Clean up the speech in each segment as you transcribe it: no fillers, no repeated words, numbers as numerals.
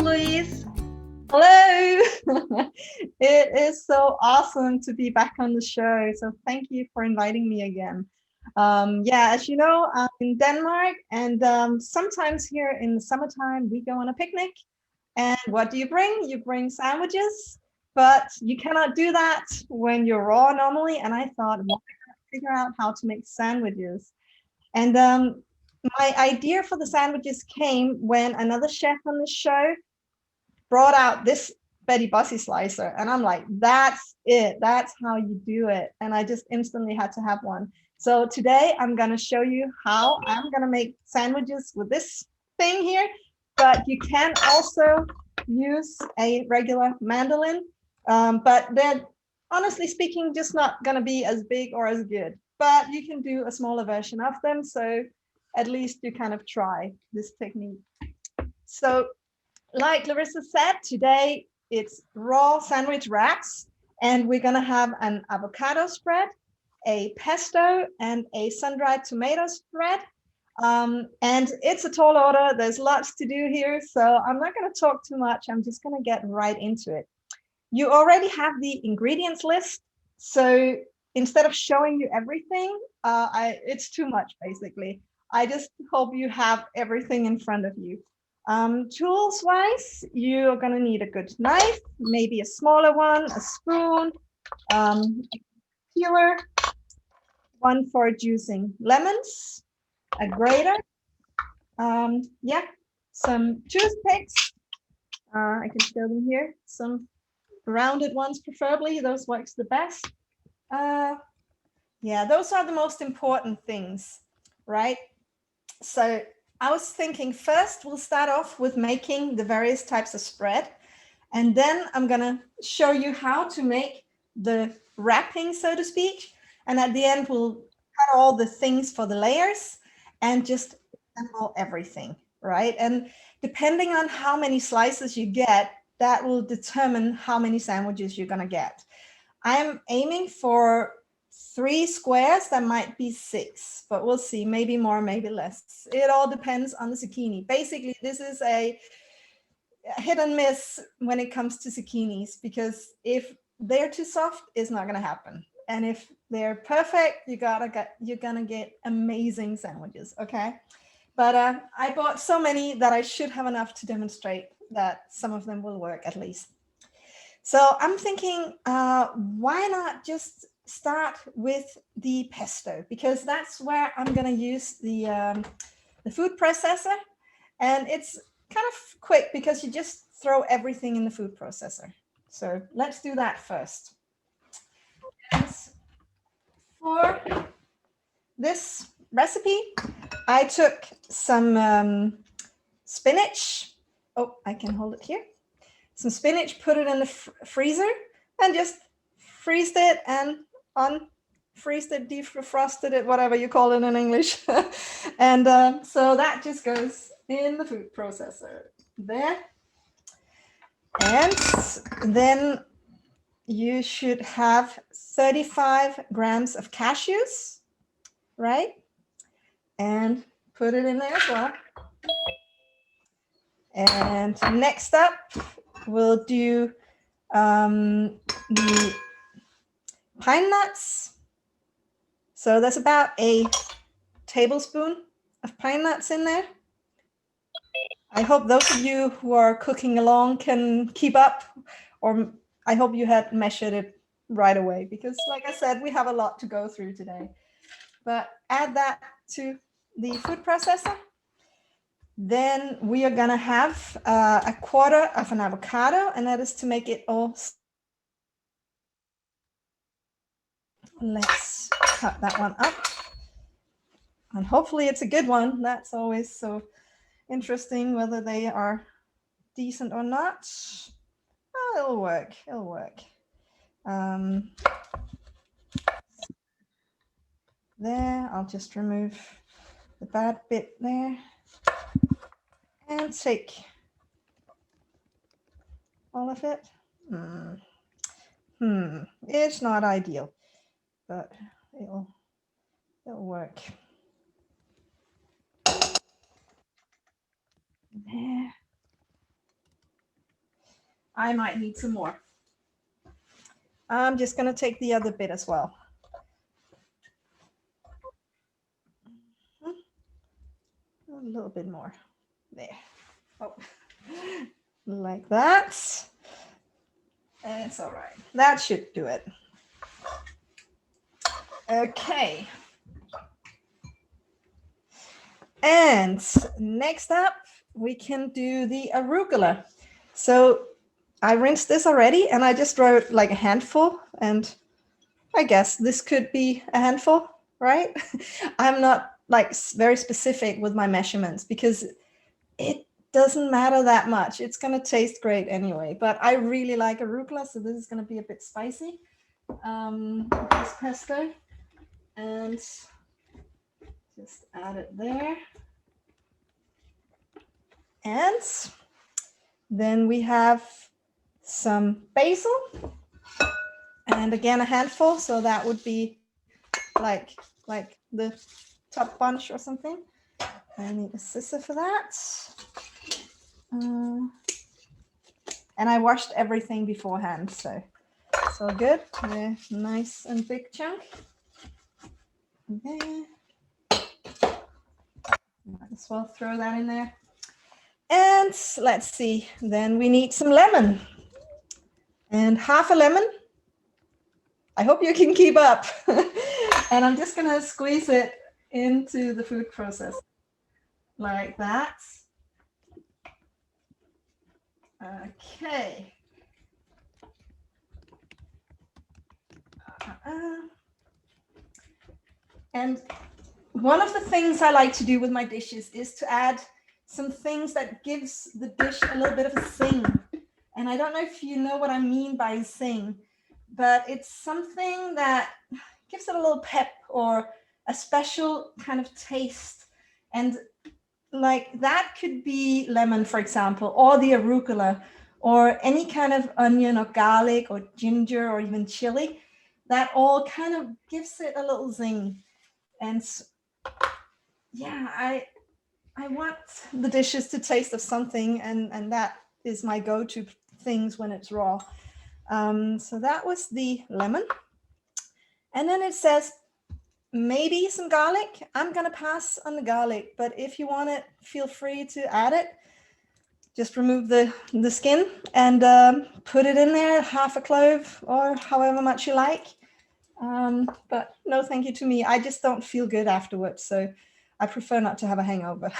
Louise. Hello. It is so awesome to be back on the show. So thank you for inviting me again. Yeah, as you know, I'm in Denmark, and sometimes here in the summertime, we go on a picnic. And what do you bring? You bring sandwiches, but you cannot do that when you're raw normally. And I thought, why not figure out how to make sandwiches? And my idea for the sandwiches came when another chef on the show brought out this Betty Bussey slicer, and I'm like, that's it. That's how you do it. And I just instantly had to have one. So today I'm going to show you how I'm going to make sandwiches with this thing here, but you can also use a regular mandolin, but they're, honestly speaking, just not going to be as big or as good, but you can do a smaller version of them. So at least you kind of try this technique. So like Larissa said, today it's raw sandwich wraps, and we're going to have an avocado spread, a pesto, and a sun-dried tomato spread. And it's a tall order. There's lots to do here, so I'm not going to talk too much. I'm just going to get right into it. You already have the ingredients list, so instead of showing you everything, it's too much, basically. I just hope you have everything in front of you. Tools wise, you're going to need a good knife, maybe a smaller one, a spoon, a peeler, one for juicing lemons, a grater, yeah, some toothpicks. I can show them here, some rounded ones preferably, those works the best. Yeah, those are the most important things, right? So I was thinking first we'll start off with making the various types of spread, and then I'm gonna show you how to make the wrapping, so to speak, and at the end we'll cut all the things for the layers and just assemble everything, right? And depending on how many slices you get, that will determine how many sandwiches you're gonna get. I'm aiming for 3 squares. That might be 6, but we'll see, maybe more, maybe less. It all depends on the zucchini. Basically, this is a hit and miss when it comes to zucchinis, because if they're too soft, it's not going to happen. And if they're perfect, you're gonna get amazing sandwiches. Okay, but I bought so many that I should have enough to demonstrate that some of them will work at least. So I'm thinking, why not just start with the pesto, because that's where I'm going to use the food processor, and it's kind of quick because you just throw everything in the food processor. So let's do that first. And for this recipe, I took some spinach. Oh, I can hold it here. Some spinach, put it in the freezer, and just freezed it and unfreezed it, defrosted it, whatever you call it in English. And so that just goes in the food processor there. And then you should have 35 grams of cashews, right? And put it in there as well. And next up, we'll do the pine nuts. So that's about a tablespoon of pine nuts in there. I hope those of you who are cooking along can keep up, or I hope you had measured it right away, because like I said, we have a lot to go through today. But add that to the food processor. Then we are gonna have a quarter of an avocado, and that is to make it all. Let's cut that one up, and hopefully it's a good one. That's always so interesting, whether they are decent or not. Oh, it'll work. It'll work. There, I'll just remove the bad bit there and take all of it. It's not ideal, but it'll work. There. I might need some more. I'm just going to take the other bit as well. A little bit more there. Oh, like that. It's all right. That should do it. Okay. And next up, we can do the arugula. So I rinsed this already, and I just wrote like a handful, and I guess this could be a handful, right? I'm not like very specific with my measurements because it doesn't matter that much. It's going to taste great anyway, but I really like arugula, so this is going to be a bit spicy. This pesto, and just add it there. And then we have some basil, and again a handful, so that would be like the top bunch or something. I need a scissor for that. And I washed everything beforehand, so good. They're nice and big chunk. Okay. Might as well throw that in there. And let's see, then we need some lemon. And half a lemon. I hope you can keep up. And I'm just gonna squeeze it into the food processor like that. Okay. And one of the things I like to do with my dishes is to add some things that gives the dish a little bit of a zing. And I don't know if you know what I mean by zing, but it's something that gives it a little pep or a special kind of taste. And like that could be lemon, for example, or the arugula, or any kind of onion or garlic or ginger or even chili. That all kind of gives it a little zing. And yeah, I want the dishes to taste of something, and that is my go-to things when it's raw. So that was the lemon. And then it says maybe some garlic. I'm gonna pass on the garlic, but if you want it, feel free to add it. Just remove the skin and put it in there, half a clove or however much you like. But no thank you to me. I just don't feel good afterwards, so I prefer not to have a hangover.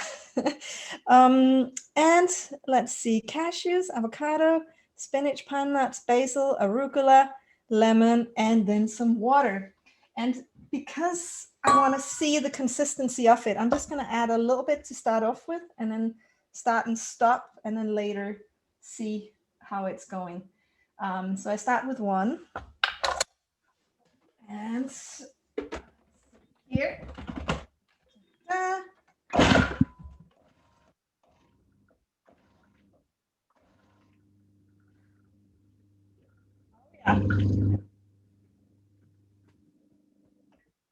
And let's see, cashews, avocado, spinach, pine nuts, basil, arugula, lemon, and then some water. And because I want to see the consistency of it, I'm just going to add a little bit to start off with, and then start and stop, and then later see how it's going. So I start with one. And here. Yeah.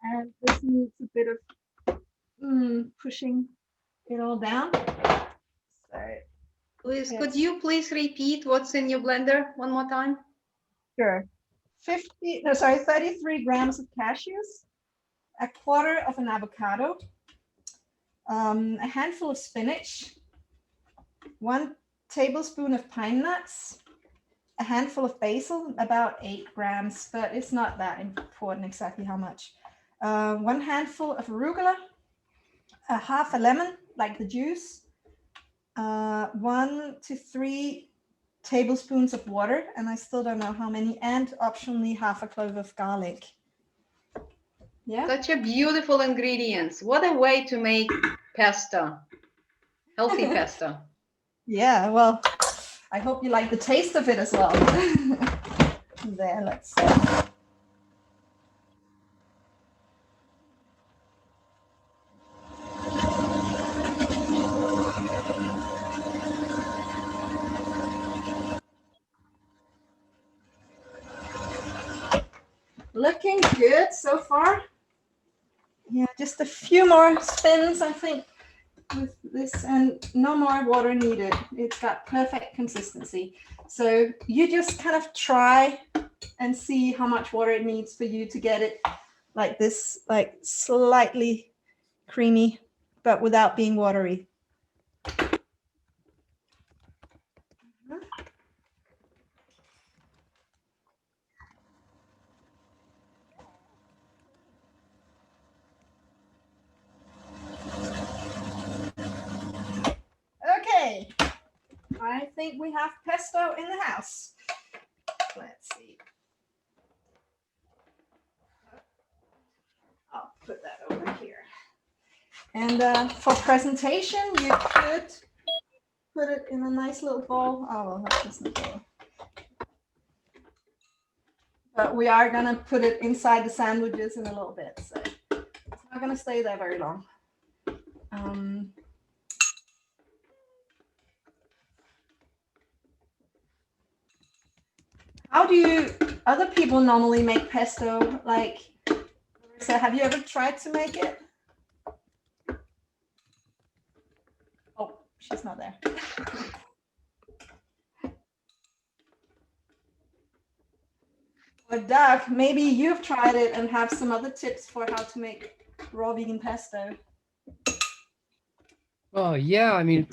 And this needs a bit of pushing it all down. So, Louise, could you please repeat what's in your blender one more time? Sure. 33 grams of cashews, a quarter of an avocado, a handful of spinach, 1 tablespoon of pine nuts, a handful of basil, about 8 grams, but it's not that important exactly how much. 1 handful of arugula, half a lemon, like the juice, 1 to 3 tablespoons of water, and I still don't know how many, and optionally half a clove of garlic. Yeah. Such a beautiful ingredients. What a way to make pesto. Healthy pesto. Yeah, well, I hope you like the taste of it as well. There, let's see. Looking good so far. Yeah, just a few more spins, I think. with this, and no more water needed. It's got perfect consistency. So you just kind of try and see how much water it needs for you to get it like this, like slightly creamy, but without being watery. Okay, I think we have pesto in the house. Let's see. I'll put that over here. And for presentation, you could put it in a nice little bowl. Oh, well, that's just not bowl. But we are gonna put it inside the sandwiches in a little bit, so it's not gonna stay there very long. How do other people normally make pesto? Like, so have you ever tried to make it? Oh, she's not there. Or Doug, maybe you've tried it and have some other tips for how to make raw vegan pesto. Oh, yeah. I mean,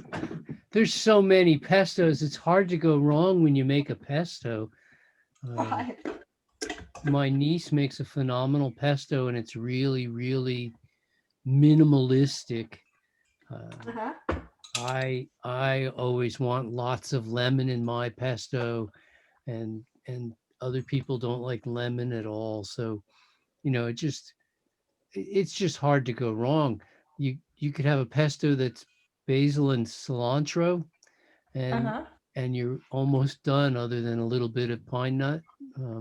there's so many pestos. It's hard to go wrong when you make a pesto. Right. My niece makes a phenomenal pesto, and it's really, really minimalistic. I always want lots of lemon in my pesto, and other people don't like lemon at all. So, you know, it's just hard to go wrong. You could have a pesto that's basil and cilantro, and you're almost done, other than a little bit of pine nut.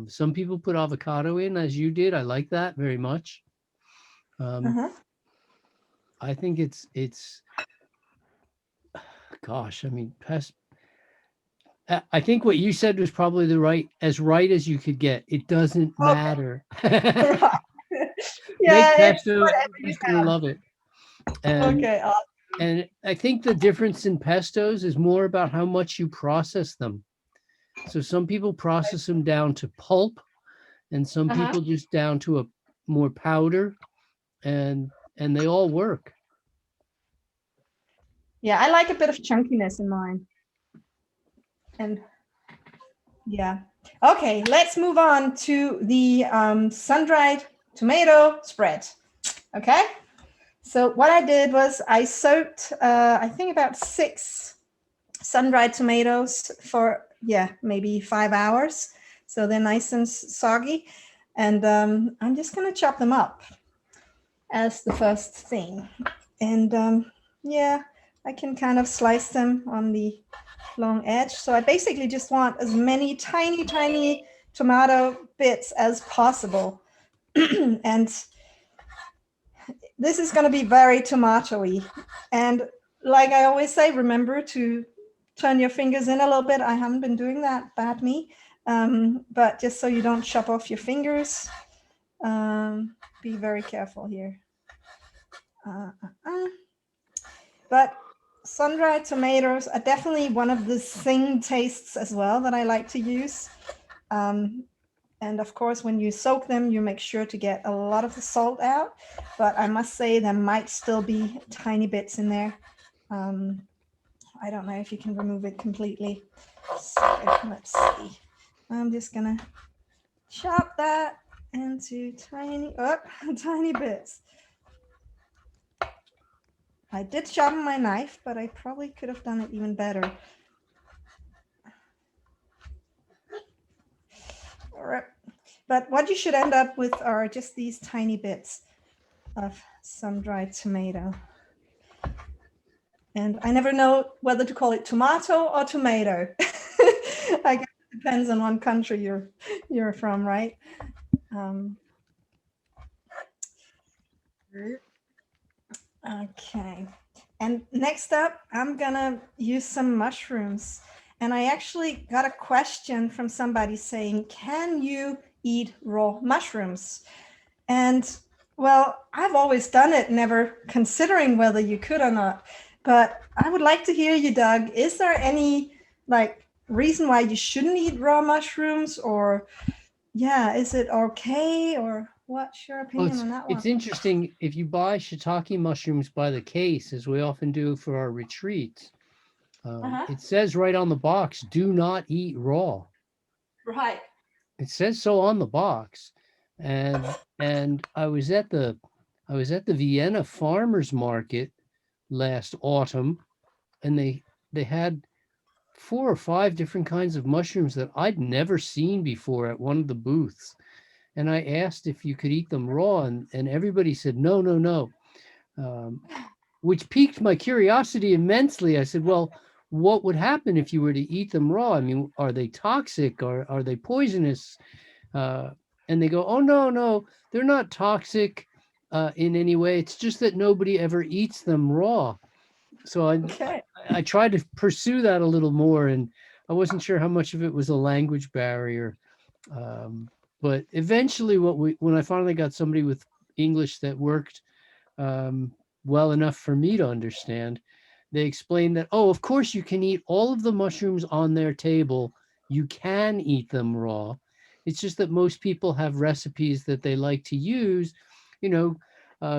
Some people put avocado in, as you did. I like that very much. I think it's gosh, I mean, I think what you said was probably right as you could get. It doesn't matter. Yeah, make pesto, just gonna love it. And, okay. And I think the difference in pestos is more about how much you process them. So some people process them down to pulp, and some people just down to a more powder, and they all work. Yeah, I like a bit of chunkiness in mine. And yeah. Okay, let's move on to the sun-dried tomato spread. Okay. So what I did was I soaked, I think about 6 sun-dried tomatoes for, maybe 5 hours. So they're nice and soggy. And I'm just going to chop them up as the first thing. And I can kind of slice them on the long edge. So I basically just want as many tiny, tiny tomato bits as possible. And this is going to be very tomatoey. And like I always say, remember to turn your fingers in a little bit. I haven't been doing that, bad me. But just so you don't chop off your fingers, be very careful here. But sun-dried tomatoes are definitely one of the zing tastes as well that I like to use. And of course, when you soak them, you make sure to get a lot of the salt out. But I must say there might still be tiny bits in there. I don't know if you can remove it completely. So let's see. I'm just gonna chop that into tiny bits. I did sharpen my knife, but I probably could have done it even better. All right. But what you should end up with are just these tiny bits of sun-dried tomato. And I never know whether to call it tomato or tomato. I guess it depends on what country you're from, right? Okay. And next up, I'm gonna use some mushrooms. And I actually got a question from somebody saying, can you eat raw mushrooms? And well, I've always done it, never considering whether you could or not. But I would like to hear you, Doug. Is there any like reason why you shouldn't eat raw mushrooms, or yeah, is it okay, or what's your Well, opinion on that one? it's interesting if you buy shiitake mushrooms by the case, as we often do for our retreats. Uh-huh. It says right on the box, "Do not eat raw." Right. It says so on the box, and I was at the Vienna farmers market last autumn, and they had 4 or 5 different kinds of mushrooms that I'd never seen before at one of the booths. And I asked if you could eat them raw, and everybody said no, no, no, um, which piqued my curiosity immensely. I said, well, what would happen if you were to eat them raw? I mean, are they toxic? Are they poisonous? Uh, and they go, oh, no, no, they're not toxic in any way. It's just that nobody ever eats them raw. So Okay. I tried to pursue that a little more, and I wasn't sure how much of it was a language barrier. Um, but eventually, when I finally got somebody with English that worked um, well enough for me to understand, they explained that, oh, of course you can eat all of the mushrooms on their table. You can eat them raw. It's just that most people have recipes that they like to use, you know,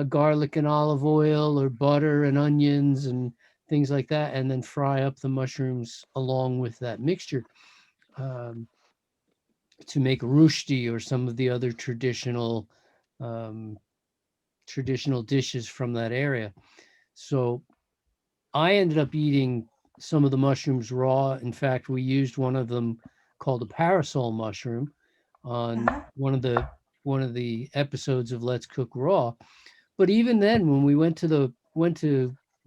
garlic and olive oil or butter and onions and things like that, and then fry up the mushrooms along with that mixture um, to make rushdi or some of the other um, traditional dishes from that area. So I ended up eating some of the mushrooms raw. In fact, we used one of them called a parasol mushroom on Uh-huh. one of the episodes of Let's Cook Raw. But even then, when we went to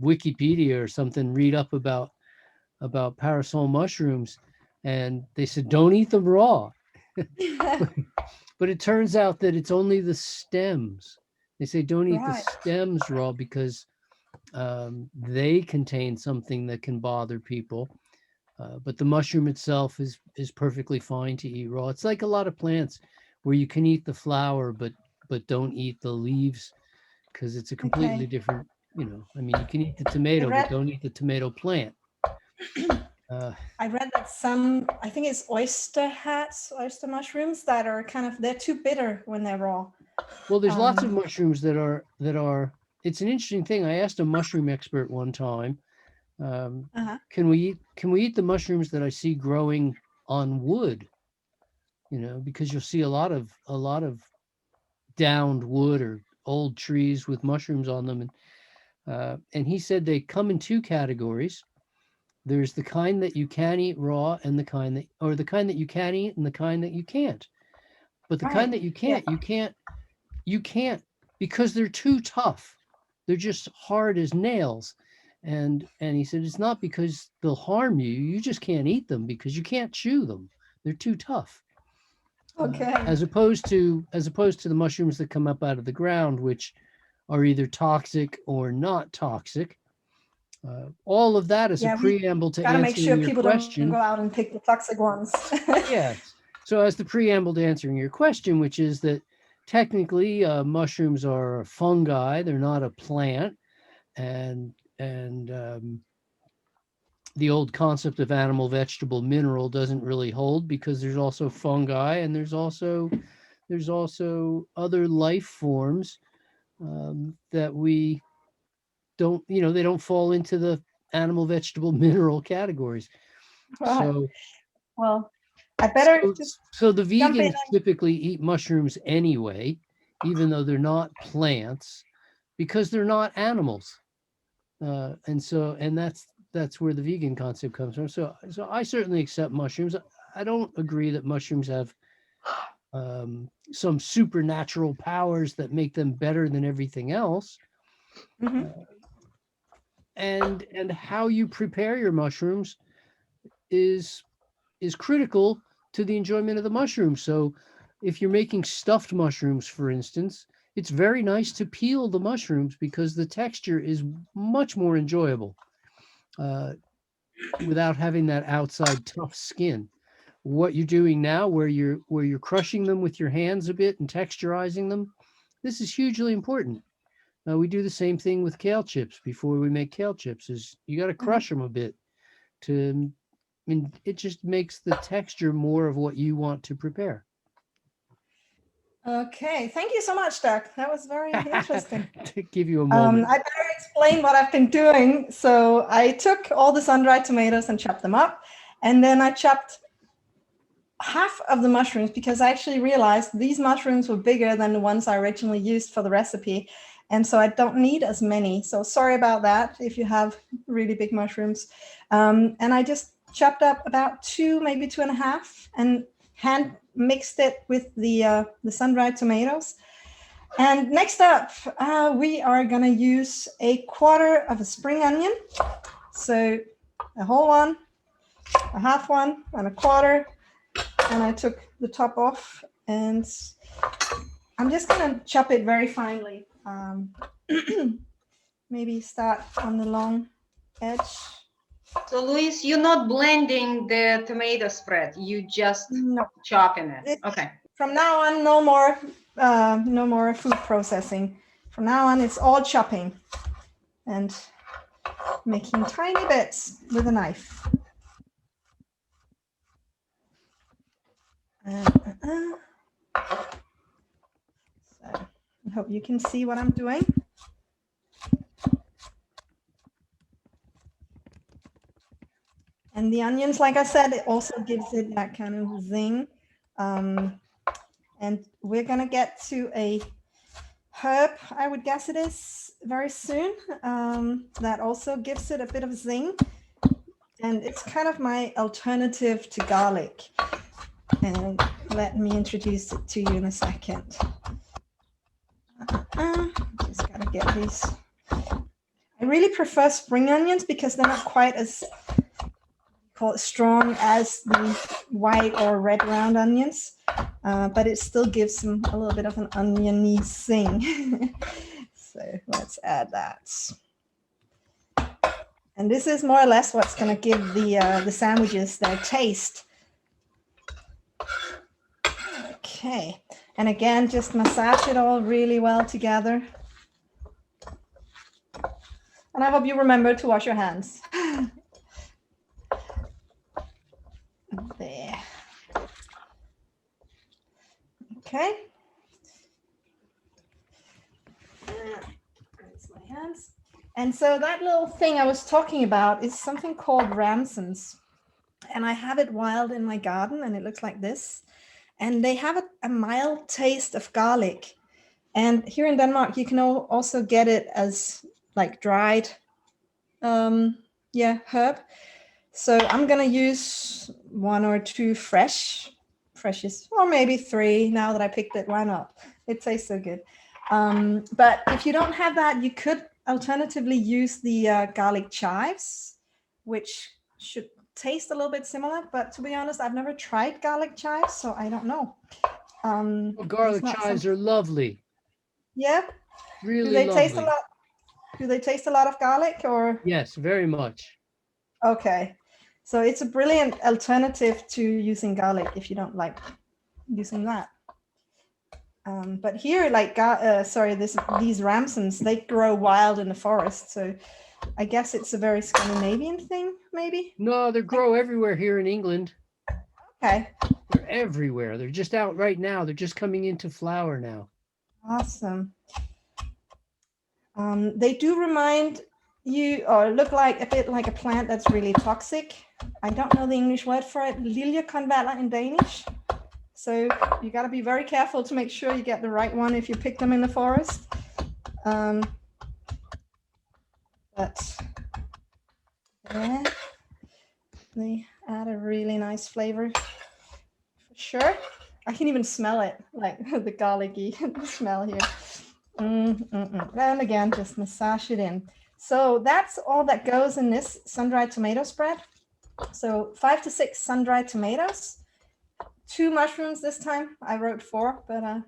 Wikipedia or something, read up about parasol mushrooms, and they said don't eat them raw. But it turns out that it's only the stems. They say don't eat the Right. stems raw because they contain something that can bother people. But the mushroom itself is perfectly fine to eat raw. It's like a lot of plants where you can eat the flower, but don't eat the leaves because it's a completely Okay. different. You know, I mean, you can eat the I tomato, but read don't eat the tomato plant. Uh, I read that some, I think it's oyster hats, oyster mushrooms that are kind of, they're too bitter when they're raw. well, there's lots of Um, mushrooms that are. It's an interesting thing. I asked a mushroom expert one time, uh-huh. can we eat the mushrooms that I see growing on wood? You know, because you'll see a lot of downed wood or old trees with mushrooms on them, and he said they come in 2 categories. There's the kind that you can eat raw, and the kind that you can eat, and the kind that you can't. But the kind Right. that Yeah. you can't because they're too tough. They're just hard as nails. And he said it's not because they'll harm you. You just can't eat them because you can't chew them. They're too tough. Okay. As opposed to the mushrooms that come up out of the ground, which are either toxic or not toxic. All of that is a Yeah, we preamble to got to make answering sure your people don't go question. out and pick the toxic ones. Yes. So as the preamble to answering your question, which is that technically mushrooms are fungi; they're not a plant, and the old concept of animal, vegetable, mineral doesn't really hold because there's also fungi and there's also other life forms that we don't, you know, they don't fall into the animal, vegetable, mineral categories. Right. So, Well, I better just so the jump in. vegans typically eat mushrooms anyway, even though they're not plants, because they're not animals. And that's where the vegan concept comes from. So I certainly accept mushrooms. I don't agree that mushrooms have some supernatural powers that make them better than everything else. Hmm. Uh, and how you prepare your mushrooms is is critical to the enjoyment of the mushroom. So if you're making stuffed mushrooms, for instance, it's very nice to peel the mushrooms because the texture is much more enjoyable uh, without having that outside tough skin. What you're doing now, where you're crushing them with your hands a bit and texturizing them, this is hugely important We do the same thing with kale chips. Before we make kale chips, is you got to Mhm. crush them a bit to, and it just makes the texture more of what you want to prepare. Okay, thank you so much, Doug. That was very interesting. To give you a moment. I better explain what I've been doing. So I took all the sun-dried tomatoes and chopped them up, and then I chopped half of the mushrooms because I actually realized these mushrooms were bigger than the ones I originally used for the recipe. And so I don't need as many. So sorry about that if you have really big mushrooms. And I just chopped up about two, maybe 2.5, and hand mixed it with the sun-dried tomatoes. And next up, we are going to use a quarter of a spring onion. So a whole one, a half one, and a quarter. And I took the top off, and I'm just going to chop it very finely. Maybe start on the long edge. So Louise, you're not blending the tomato spread. You just No. chopping it. Okay. From now on, no more food processing. From now on, it's all chopping and making tiny bits with a knife. So I hope you can see what I'm doing. And the onions, like I said, it also gives it that kind of zing. And we're gonna get to a herb, I would guess it is, very soon. That also gives it a bit of zing. And it's kind of my alternative to garlic. And let me introduce it to you in a second. Just gotta get these. I really prefer spring onions because they're not quite as strong as the white or red round onions, but it still gives them a little bit of an oniony zing. So let's add that. And this is more or less what's going to give the sandwiches their taste. Okay, and again, just massage it all really well together. And I hope you remember to wash your hands. There. Okay. Rinse my hands. And so that little thing I was talking about is something called ramsons. And I have it wild in my garden, and it looks like this. And they have a mild taste of garlic. And here in Denmark, you can also get it as like dried herb. So I'm going to use 1 or 2 freshes, or maybe 3 now that I picked it. Why not? It tastes so good. But if you don't have that, you could alternatively use the garlic chives, which should taste a little bit similar. But to be honest, I've never tried garlic chives, so I don't know. Well, garlic chives are lovely. Yeah. Really Do they lovely. taste a lot? Do they taste a lot of garlic, or? Yes, very much. Okay. So it's a brilliant alternative to using garlic if you don't like using that. But here, like, these ramsons, they grow wild in the forest. So I guess it's a very Scandinavian thing, maybe? No, they grow everywhere here in England. Okay. They're everywhere. They're just out right now. They're just coming into flower now. Awesome. They do remind you, or look like a bit like a plant that's really toxic. I don't know the English word for it. Liljekonvaller in Danish. So you got to be very careful to make sure you get the right one if you pick them in the forest. But yeah, they add a really nice flavor for sure. I can even smell it, like the garlicky smell here. And again, just massage it in. So that's all that goes in this sun-dried tomato spread. So 5 to 6 sun-dried tomatoes, 2 mushrooms this time. I wrote 4, but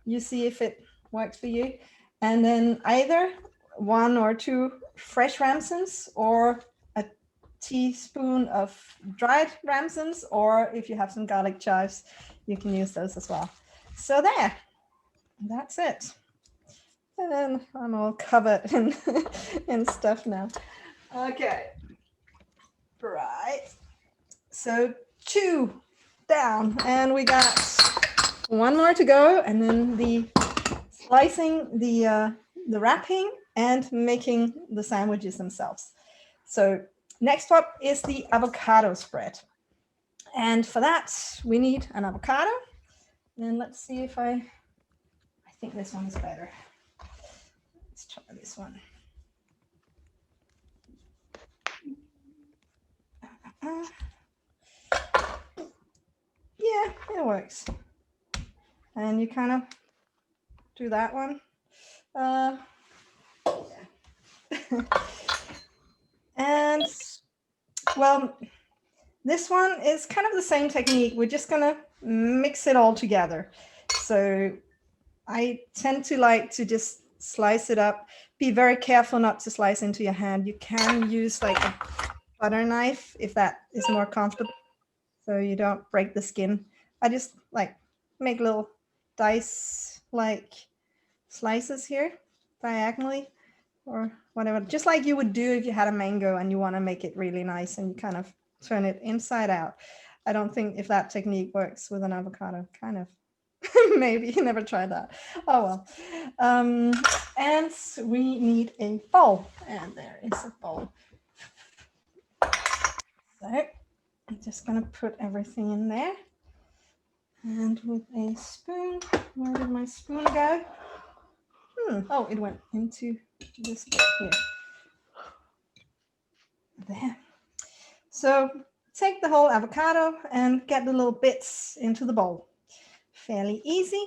you see if it works for you. And then either 1 or 2 fresh ramsons, or a teaspoon of dried ramsons, or if you have some garlic chives, you can use those as well. So there, that's it. And I'm all covered in stuff now. Okay. Right. So 2 down, and we got 1 more to go, and then the slicing, the wrapping, and making the sandwiches themselves. So next up is the avocado spread. And for that, we need an avocado. And let's see if I think this one is better. Let's try this one. Yeah, it works. And you kind of do that one. Yeah. And well, this one is kind of the same technique. We're just gonna mix it all together. So I tend to like to just slice it up. Be very careful not to slice into your hand. You can use like a butter knife if that is more comfortable, so you don't break the skin. I just like make little dice like slices here diagonally or whatever, just like you would do if you had a mango and you want to make it really nice, and you kind of turn it inside out. I don't think if that technique works with an avocado, kind of. Maybe you never tried that. Oh well. And we need a bowl, and there is a bowl. So I'm just gonna put everything in there, and with a spoon, where did my spoon go? Oh, it went into this bit here. There. So take the whole avocado and get the little bits into the bowl. Fairly easy.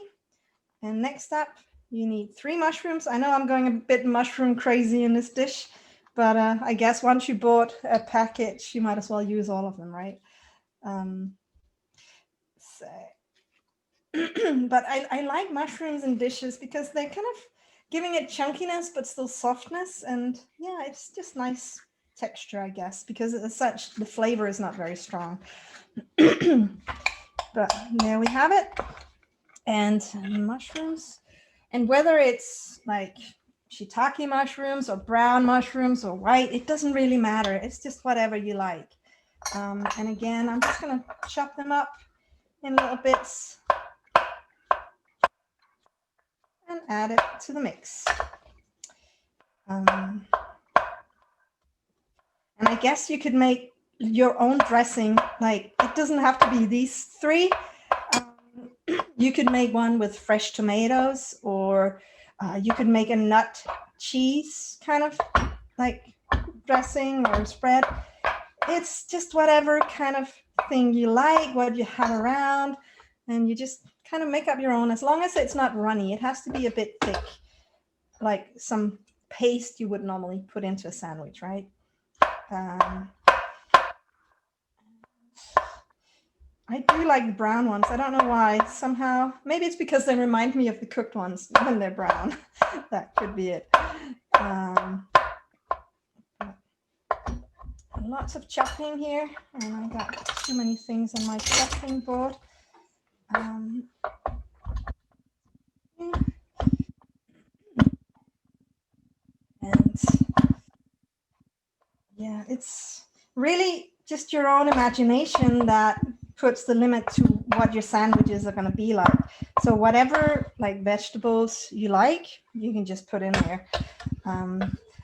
And next up, you need 3 mushrooms. I know I'm going a bit mushroom crazy in this dish, but I guess once you bought a package, you might as well use all of them, right? But I like mushrooms in dishes because they're kind of giving it chunkiness, but still softness. And yeah, it's just nice texture, I guess, because as such, the flavor is not very strong. But there we have it. And mushrooms, and whether it's like shiitake mushrooms or brown mushrooms or white, it doesn't really matter. It's just whatever you like. And again, I'm just gonna chop them up in little bits and add it to the mix. And I guess you could make your own dressing. Like, it doesn't have to be these 3. You could make one with fresh tomatoes, or you could make a nut cheese kind of like dressing or spread. It's just whatever kind of thing you like, what you have around, and you just kind of make up your own, as long as it's not runny. It has to be a bit thick, like some paste you would normally put into a sandwich, right? I do like the brown ones. I don't know why. Somehow, maybe it's because they remind me of the cooked ones when they're brown. That could be it. Lots of chopping here, and I've got too many things on my chopping board. And yeah, it's really just your own imagination that puts the limit to what your sandwiches are going to be like. So whatever like vegetables you like, you can just put in there.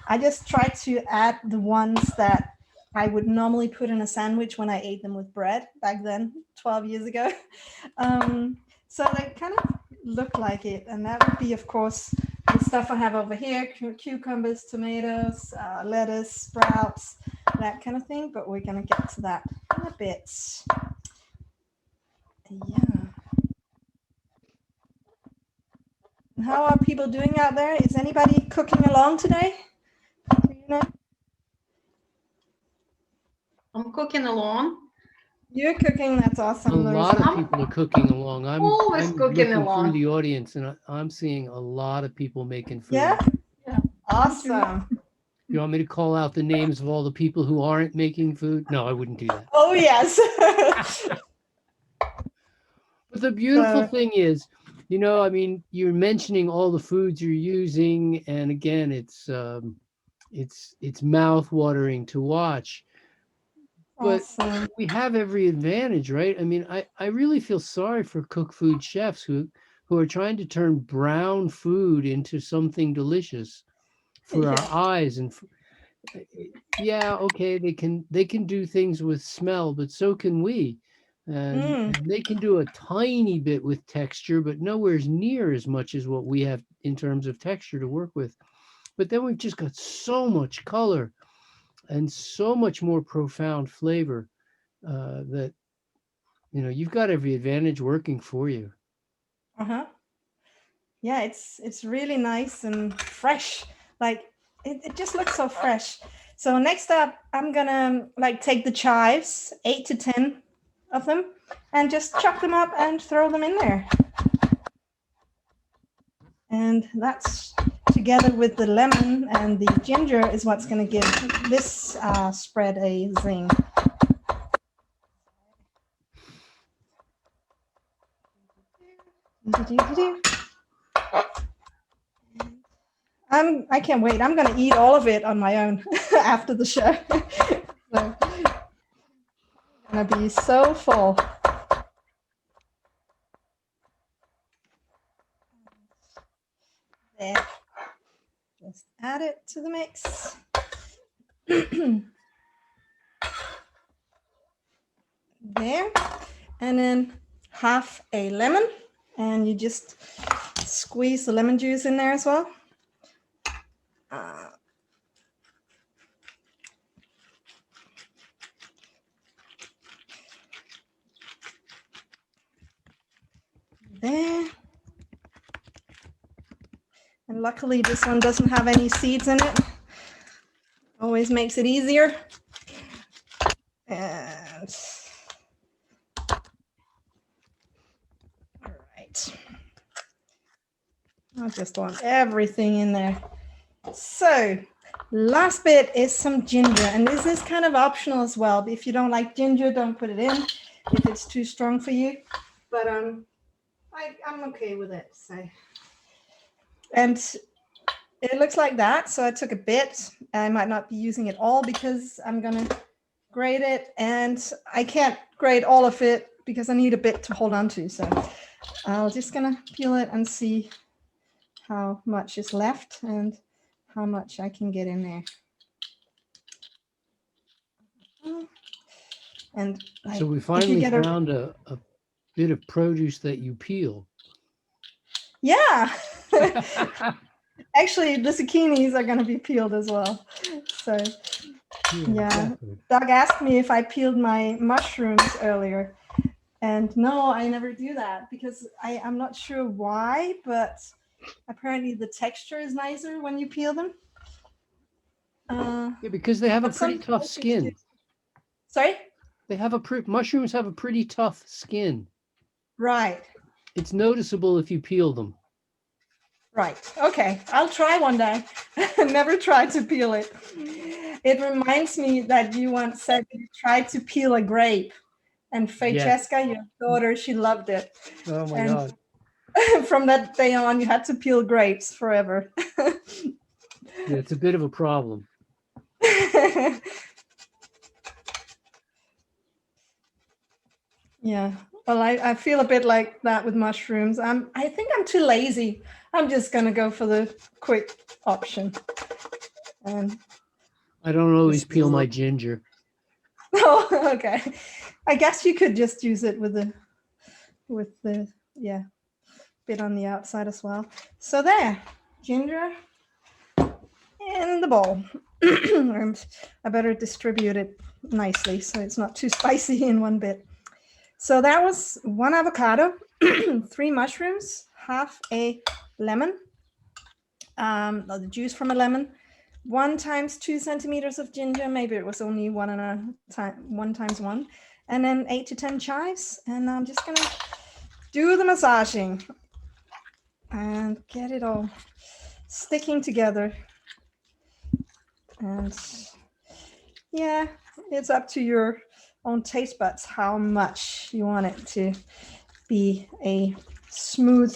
I just try to add the ones that I would normally put in a sandwich when I ate them with bread back then, 12 years ago. So they kind of look like it. And that would be, of course, the stuff I have over here: cucumbers, tomatoes, lettuce, sprouts, that kind of thing. But we're going to get to that in a bit. Yeah. How are people doing out there? Is anybody cooking along today? Do you know? I'm cooking along. You're cooking. That's awesome. A lot of people are cooking along. I'm always cooking looking along. through the audience, and I'm seeing a lot of people making food. Yeah? Yeah. Awesome. You want me to call out the names of all the people who aren't making food? No, I wouldn't do that. Oh, yes. But the beautiful thing is, You know, I mean, you're mentioning all the foods you're using, and again, it's mouth watering to watch. But Awesome. we have every advantage, right? I mean, I really feel sorry for cook food chefs who are trying to turn brown food into something delicious for our Yeah. eyes and yeah, okay, they can do things with smell, but so can we. Mm, And they can do a tiny bit with texture, but nowhere near as much as what we have in terms of texture to work with. But then we've just got so much color and so much more profound flavor that you've got every advantage working for you. uh-huh. Yeah, it's really nice and fresh. Like it just looks so fresh. So next up, I'm gonna like take the chives, 8 to 10 of them, and just chop them up and throw them in there. And that's together with the lemon and the ginger is what's gonna give this spread a zing. I can't wait. I'm gonna eat all of it on my own after the show. So, I'm gonna be so full. There. Just add it to the mix. There. And then half a lemon. And you just squeeze the lemon juice in there as well. There. And luckily this one doesn't have any seeds in it. Always makes it easier. And all right. I just want everything in there. So last bit is some ginger, and this is kind of optional as well. If you don't like ginger, don't put it in if it's too strong for you. But I'm okay with it. So, and it looks like that. So I took a bit. I might not be using it all because I'm gonna grate it, and I can't grate all of it because I need a bit to hold on to. So I'm just gonna peel it and see how much is left and how much I can get in there. And like, So we if you finally get a found a bit of produce that you peel. yeah, actually the zucchinis are going to be peeled as well. So yeah, Exactly. Doug asked me if I peeled my mushrooms earlier, and no, I never do that because I'm not sure why, but apparently the texture is nicer when you peel them. Yeah, because they have a But pretty some tough cultures do. skin. Sorry? They have mushrooms have a pretty tough skin. Right. It's noticeable if you peel them. Right. Okay. I'll try one day. Never tried to peel it. It reminds me that you once said you tried to peel a grape, and Yes. Francesca, your daughter, she loved it. Oh my And God. from that day on, you had to peel grapes forever. Yeah, it's a bit of a problem. Yeah. Well, I feel a bit like that with mushrooms. I think I'm too lazy. I'm just gonna go for the quick option. And I don't always just peel my ginger. oh, okay. I guess you could just use it with the yeah bit on the outside as well. So there, ginger in the bowl. And I better distribute it nicely so it's not too spicy in one bit. So that was 1 avocado, 3 mushrooms, half a lemon, the juice from a lemon, 1 times 2 centimeters of ginger. Maybe it was only 1 times 1, and then 8 to 10 chives. And I'm just gonna do the massaging and get it all sticking together. And yeah, it's up to your own taste buds how much you want it to be a smooth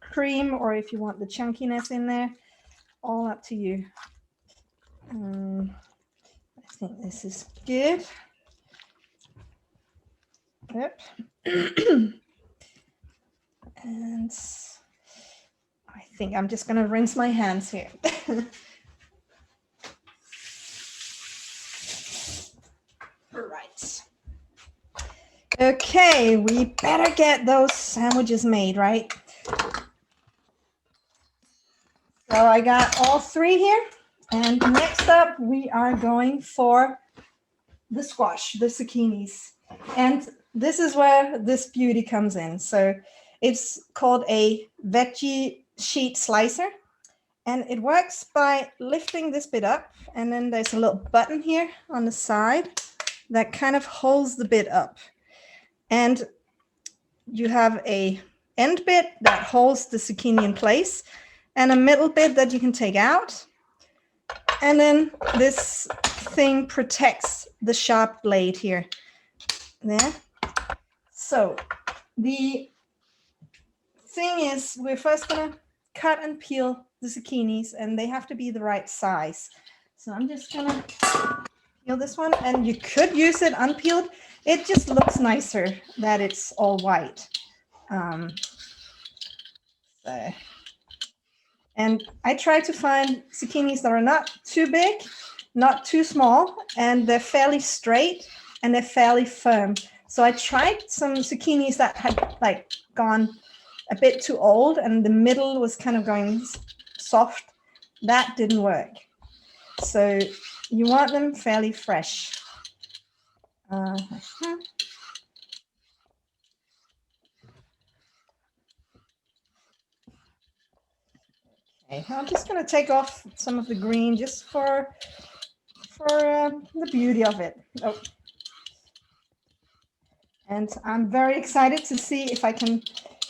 cream or if you want the chunkiness in there, all up to you. I think this is good. Yep. And I think I'm just going to rinse my hands here. Right. Okay, we better get those sandwiches made, right? So I got all three here. And next up, we are going for the squash, the zucchinis. And this is where this beauty comes in. So it's called a veggie sheet slicer. And it works by lifting this bit up. And then there's a little button here on the side that kind of holds the bit up. And you have a end bit that holds the zucchini in place and a middle bit that you can take out. And then this thing protects the sharp blade here. There. So the thing is, we're first going to cut and peel the zucchinis, and they have to be the right size. So I'm just going to peel this one, and you could use it unpeeled. It just looks nicer that it's all white. And I try to find zucchinis that are not too big, not too small, and they're fairly straight and they're fairly firm. So I tried some zucchinis that had like gone a bit too old and the middle was kind of going soft. That didn't work. So you want them fairly fresh. Okay, I'm just going to take off some of the green just for the beauty of it. Oh. And I'm very excited to see if I can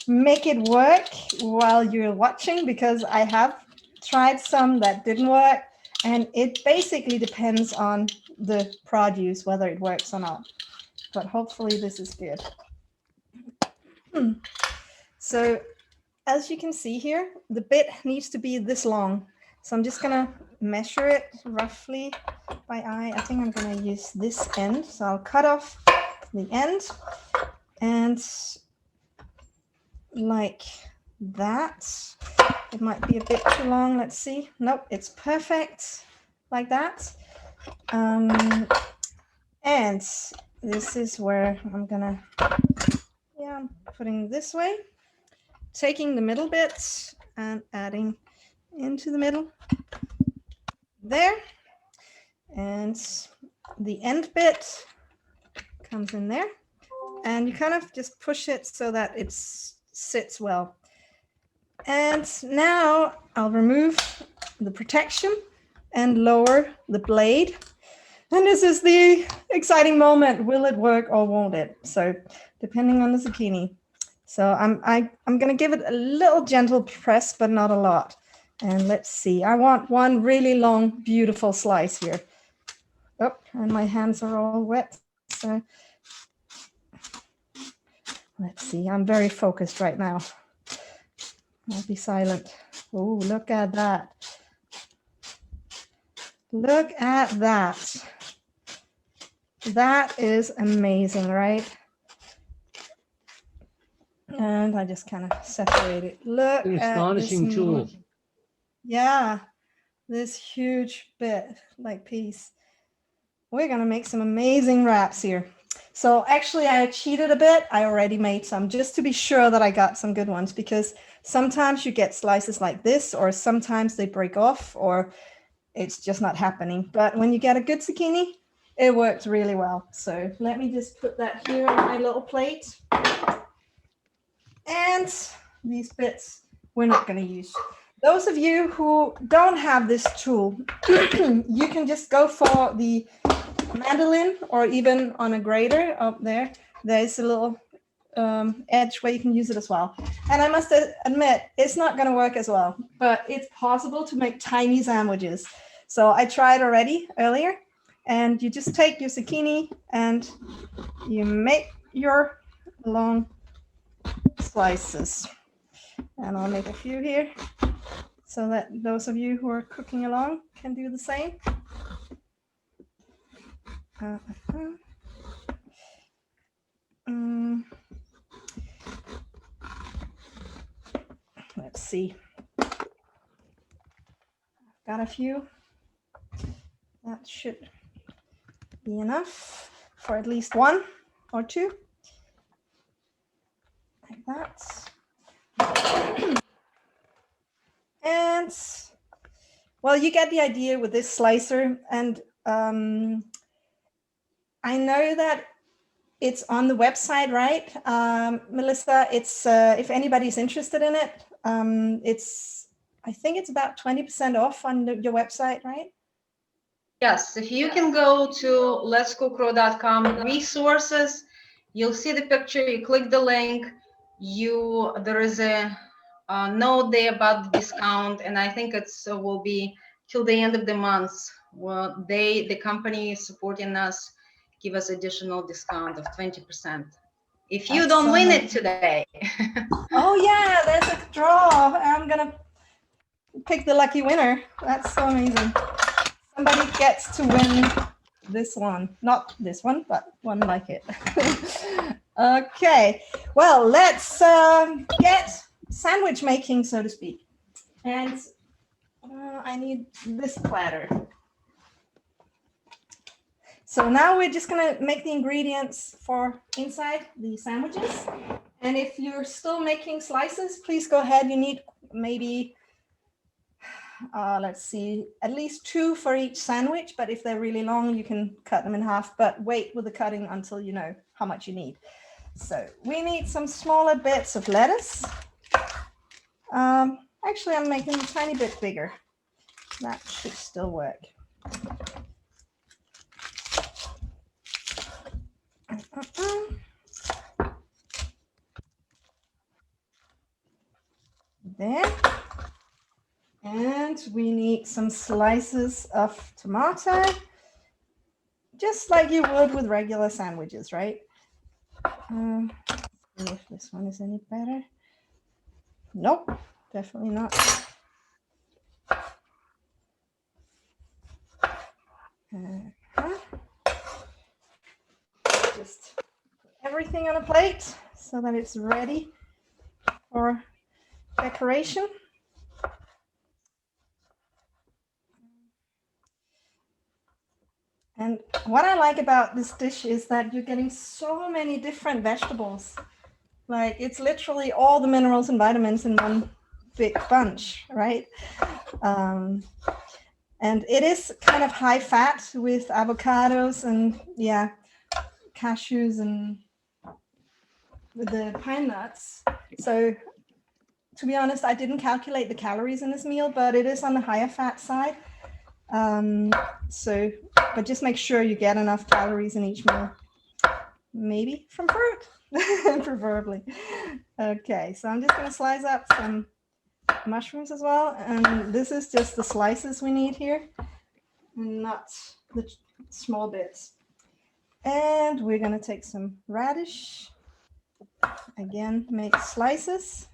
make it work while you're watching, because I have tried some that didn't work, and it basically depends on the produce whether it works or not. But hopefully this is good. So as you can see here, the bit needs to be this long. So I'm just gonna measure it roughly by eye. I think I'm gonna use this end. So I'll cut off the end and like that. It might be a bit too long. Let's see. Nope, it's perfect like that. And this is where I'm gonna, I'm putting this way, taking the middle bits and adding into the middle there, and the end bit comes in there, and you kind of just push it so that it sits well. And now I'll remove the protection and lower the blade, and this is the exciting moment. Will it work or won't it? So depending on the zucchini. So I'm going to give it a little gentle press, but not a lot. And let's see. I want one really long, beautiful slice here. Oh, and my hands are all wet. So let's see. I'm very focused right now. I'll be silent. Oh, look at that. Look at that. That is amazing, right? And I just kind of separate it. Look An astonishing at this tool. Yeah, this huge bit, like piece. We're gonna make some amazing wraps here. So actually I cheated a bit. I already made some just to be sure that I got some good ones, because sometimes you get slices like this, or sometimes they break off, or it's just not happening. But when you get a good zucchini, it works really well. So let me just put that here on my little plate. And these bits we're not going to use. Those of you who don't have this tool, you can just go for the mandolin, or even on a grater up there. There's a little edge where you can use it as well. And I must admit, it's not going to work as well, but it's possible to make tiny sandwiches. So I tried already earlier, and you just take your zucchini and you make your long slices And I'll make a few here so that those of you who are cooking along can do the same. Let's see. Got a few. That should be enough for at least one or two. Like that. And well, you get the idea with this slicer. And I know that it's on the website, right? Melissa, it's if anybody's interested in it, I think it's about 20% off on your website, right? Yes, if you can go to letscookraw.com resources, you'll see the picture, you click the link, there is a note there about the discount, and I think it's will be till the end of the month. Well, the company is supporting us, give us additional discount of 20%. If you don't win it today. Oh yeah, there's a draw. I'm gonna pick the lucky winner. That's so amazing. Somebody gets to win this one. Not this one, but one like it. Okay, well, let's get sandwich making, so to speak. And I need this platter. So now we're just gonna make the ingredients for inside the sandwiches. And if you're still making slices, please go ahead. You need maybe, let's see, at least 2 for each sandwich. But if they're really long, you can cut them in half, but wait with the cutting until you know how much you need. So we need some smaller bits of lettuce. Actually, I'm making a tiny bit bigger. That should still work. There. And we need some slices of tomato, just like you would with regular sandwiches, right? See if this one is any better. Nope, definitely not. Just put everything on a plate so that it's ready for decoration. And what I like about this dish is that you're getting so many different vegetables. Like it's literally all the minerals and vitamins in one big bunch, right? And it is kind of high fat with avocados and yeah, cashews and with the pine nuts. So to be honest, I didn't calculate the calories in this meal, but it is on the higher fat side. But just make sure you get enough calories in each meal. Maybe from fruit, preferably. Okay, so I'm just gonna slice up some mushrooms as well. And this is just the slices we need here, not the small bits. And we're gonna take some radish. Again, make slices.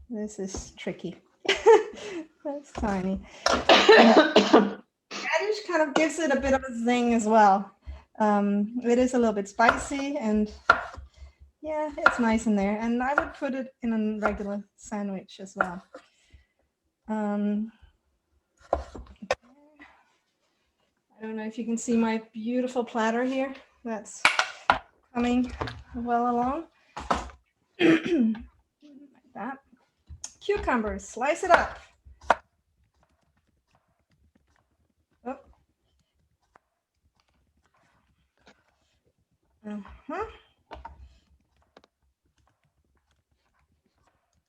This is tricky. That's tiny. Radish kind of gives it a bit of a zing as well. It is a little bit spicy and yeah, it's nice in there. And I would put it in a regular sandwich as well. I don't know if you can see my beautiful platter here. That's coming well along. Like that. Cucumbers, slice it up. Oh.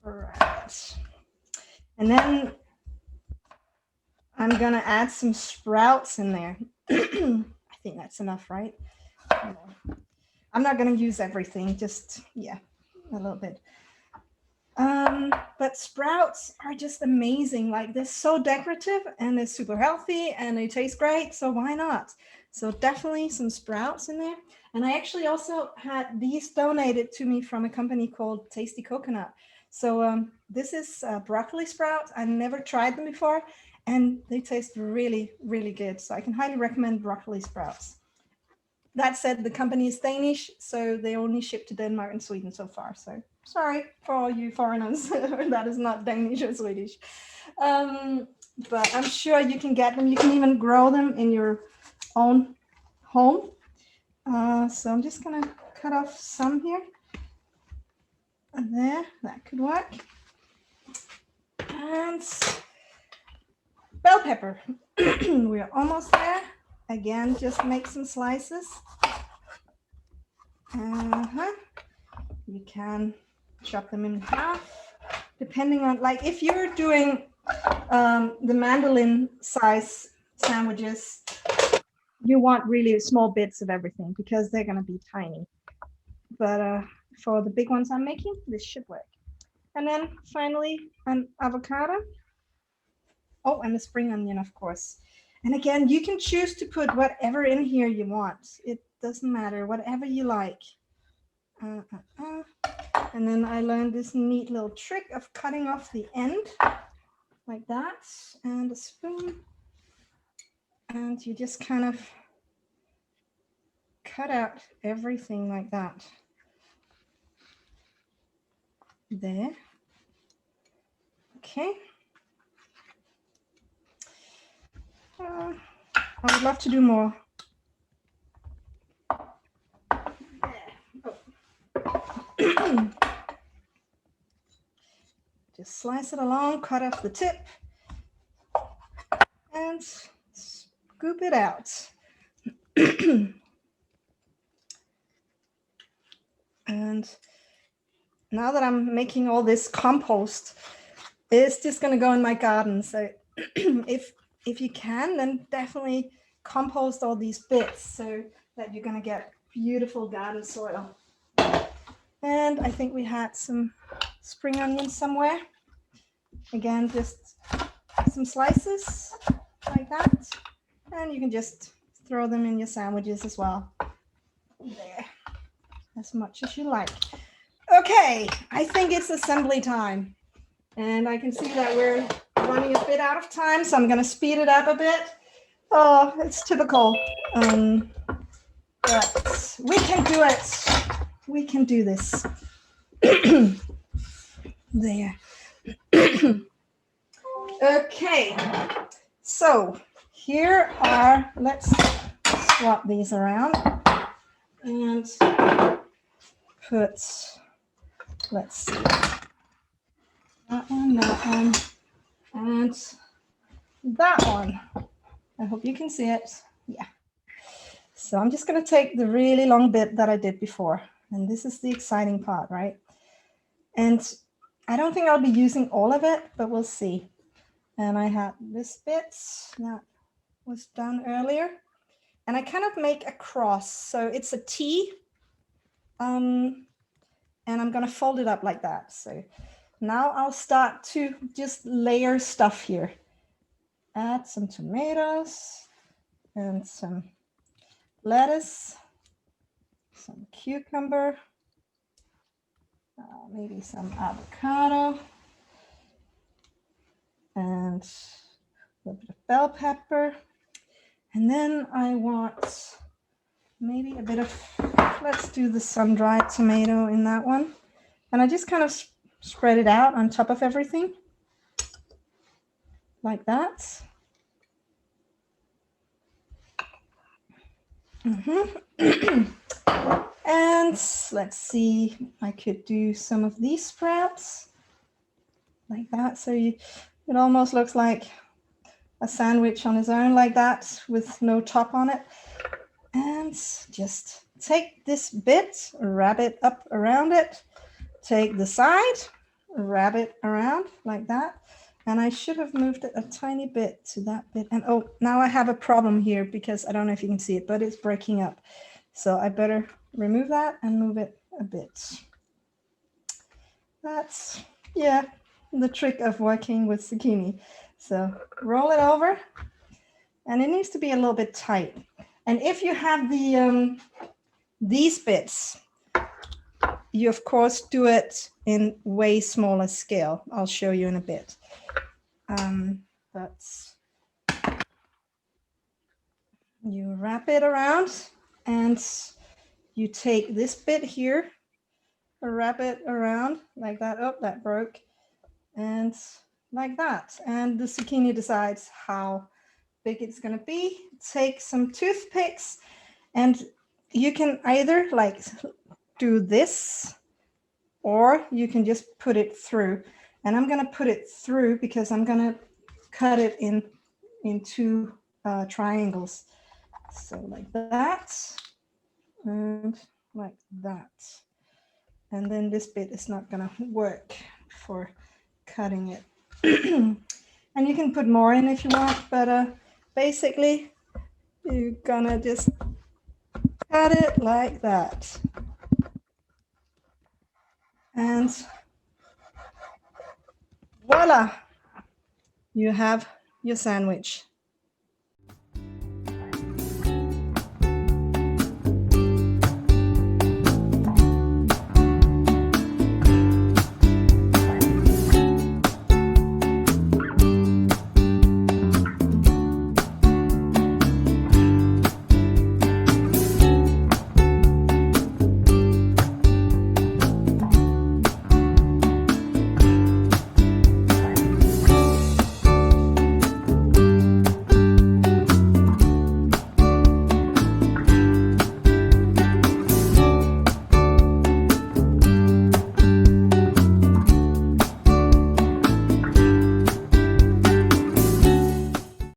All right. And then I'm gonna add some sprouts in there. I think that's enough, right? I'm not gonna use everything, just, yeah, a little bit. But sprouts are just amazing. Like they're so decorative and they're super healthy and they taste great. So why not? So definitely some sprouts in there. And I actually also had these donated to me from a company called Tasty Coconut. So this is broccoli sprouts. I never tried them before and they taste really, really good. So I can highly recommend broccoli sprouts. That said, the company is Danish, so they only ship to Denmark and Sweden so far. So sorry for all you foreigners that is not Danish or Swedish. But I'm sure you can get them. You can even grow them in your own home. So I'm just gonna cut off some here. And there, that could work. And bell pepper. We're almost there. Again, just make some slices. You can chop them in half, depending on, like, if you're doing the mandolin size sandwiches, you want really small bits of everything because they're going to be tiny. But for the big ones I'm making, this should work. And then finally, an avocado. Oh, and a spring onion, of course. And again, you can choose to put whatever in here you want. It doesn't matter, whatever you like. And then I learned this neat little trick of cutting off the end like that, and a spoon. And you just kind of cut out everything like that. There. Okay. I would love to do more. Just slice it along, cut off the tip, and scoop it out. And now that I'm making all this compost, it's just going to go in my garden. So if you can, then definitely compost all these bits so that you're going to get beautiful garden soil. And I think we had some spring onions somewhere. Again, just some slices like that. And you can just throw them in your sandwiches as well. There, as much as you like. Okay, I think it's assembly time. And I can see that we're running a bit out of time, so I'm going to speed it up a bit. Oh, it's typical. But we can do it. We can do this. There. Okay, so here are, let's swap these around and put, let's see, that one, and that one. I hope you can see it. Yeah. So I'm just going to take the really long bit that I did before. And this is the exciting part, right? And I don't think I'll be using all of it, but we'll see. And I had this bit that was done earlier. And I kind of make a cross. So it's a T. And I'm going to fold it up like that. So now I'll start to just layer stuff here. Add some tomatoes and some lettuce, some cucumber, maybe some avocado, and a little bit of bell pepper. And then I want maybe a bit of, let's do the sun-dried tomato in that one. And I just kind of spread it out on top of everything like that. And let's see, I could do some of these sprouts like that. So it almost looks like a sandwich on its own like that with no top on it. And just take this bit, wrap it up around it, take the side, wrap it around like that. And I should have moved it a tiny bit to that bit. And oh, now I have a problem here because I don't know if you can see it, but it's breaking up. So I better remove that and move it a bit. That's Yeah, the trick of working with zucchini. So roll it over, and it needs to be a little bit tight. And if you have the these bits, you of course do it in way smaller scale. I'll show you in a bit. That's you wrap it around, and you take this bit here, wrap it around like that. Oh, that broke. And like that. And the zucchini decides how big it's going to be. Take some toothpicks, and you can either like do this, or you can just put it through. And I'm going to put it through because I'm going to cut it in two triangles. So like that, and like that. And then this bit is not going to work for cutting it. And you can put more in if you want, but basically you're gonna just cut it like that. And voila, you have your sandwich.